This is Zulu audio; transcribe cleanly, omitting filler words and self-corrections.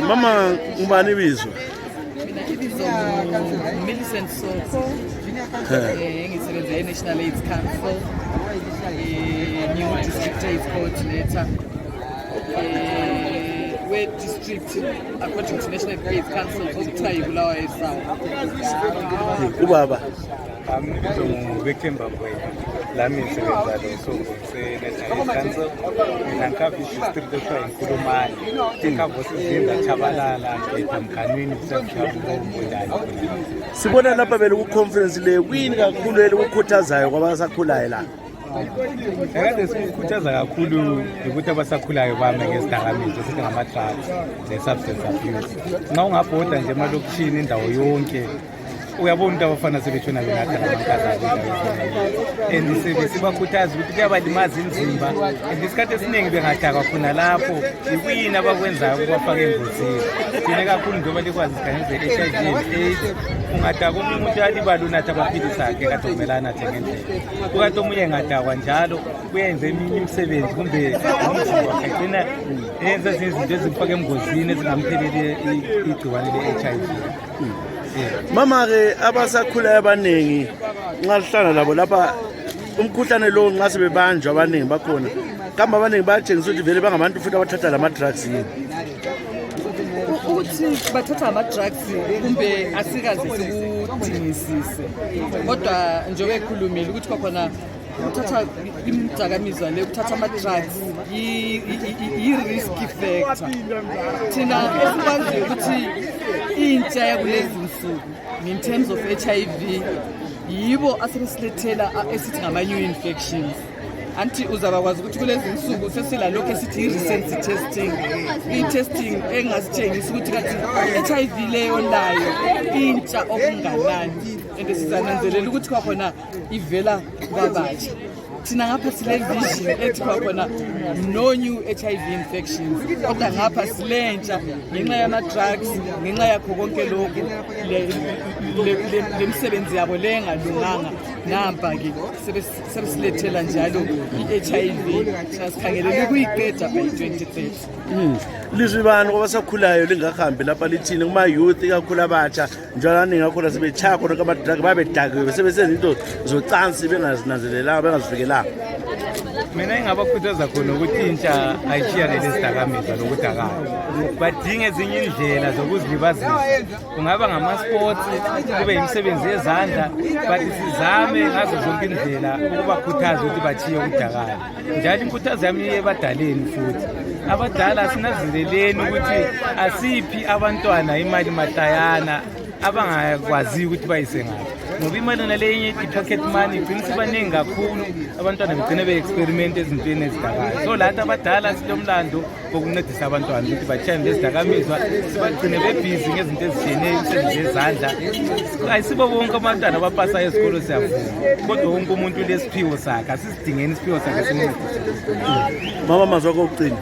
Mama ngubani ibizo? Mina ibizo Millicent Soko. Ngisebenza e-National AIDS Council. District AIDS Coordinator. We district according to National AIDS Council okuthiwa yibulawa eSouth. Ubaba. Bezibambe lami ngisebenza National Council Bengathaphi district okuthiwa iNkulumane ekhava sizinda chabalala emkhanweni kusebenzisa Sibona lapha bele ku conference le kwini kakhulu elikukhuthazayo kwabasakhulayo la. Ekade sikukhuthaza kakhulu ukuthi abasakhulayo bame ngezidakamizwa sithi ngama-drugs ne-substance abuse. Nxa ungabhoda nje emalokishini indawo yonke uyabona ukuthi abafana sebetshona benatha lamankazana and sibakhuthaza ukuthi kuyabalimaza imizimba and isikhathi esiningi bengadakwa khona lapho ikuyini abakwenzayo ukubafaka engozini. Thina kakhulu njengoba likwazi iziganeko ze-HIV and AIDS ungadakwa omunye umuntu uyalibala unatha amaphilisi akhe kade kumelana athe ngendlela ukade omunye engadakwa njalo kuyenza eminye imisebenzi kumbe umzimba wakhe agcina enza ezinye izinto ezimfaka engozini ezingamtheleli igciwane le-HIV. Mama ke abasakhulayo abaningi ngalihlala labo lapha umkhuhlane lo nxa sebebanjwa abaningi bakhona kambe abaningi bayatshengisa ukuthi vele bangabantu futhi abathatha lama drugs yini ukuthi bathatha ama-drugs kumbe asikaze sikudingisise kodwa njengoba ekhulumile ukuthi kwakhona ukuthatha izidakamizwa le ukuthatha ama-drugs yi-risk factor. Thina esikwaziyo ukuthi intsha yakulezi nsuku in terms of HIV yibo asebesilethela esithi ngama-new infections. Anti uzabakwazi ukuthi kulezi nsuku sesila lokho esithi i-recent testing, i-testing engasitshengisa ukuthi kathi HIV leyo layo intsha okunganani and sizananzelela ukuthi kwakhona ivela kwabatsha. Thina ngapha sile vision ethi kwakhona no new HIV infections kodwa ngapha silentsha ngenxa yama-drugs ngenxa yakho konke lokhu le misebenzi yabo le engalunganga nampa-ke sebesilethela njalo i-HIV sasikhangelele kuyiqeda by 2030. Lizwi bani kwabasakhulayo lingahambi lapha lithini kuma-youth kakhulu abatsha njalo aningi kakhulu sebetshaya khona kwama-drug babedakiwe sebesenza into zocansi bengazinanzelelanga bengazivikelanga. Mina engabakhuthaza khona ukuthi intsha ayishiyane lezidakamizwa lokudakala badinge ezinye indlela zokuzilibazisa kungaba ngama-sports kube imisebenzi yezandla but sizame ngazo zonke indlela ukubakhuthaza ukuthi bachiye ukudakala. Njalo inkuthazo yami ebadaleni futhi abadala sinazinzeleni ukuthi asiphi abantwana imali matayana abangakwazi ukuthi bayise ngaphi ngoba imali naleyenye i-pocket money igcina sibaningi kakhulu abantwana begcine be-experiment ezintweni ezidakayo. So lathi abadala silomlando wokuncedisa abantwana ukuthi batshayane lezidakamizwa sibagcine bebhizi ngezinto ezishiyeneyo imisebenzi yezandla. Ayisibo bonke abantwana abapasayo esikolo siyavuma kodwa wonke umuntu lesiphiwo sakhe asizidingeni isiphiwo sakhe simncedise. Mama mazwakho ukucina.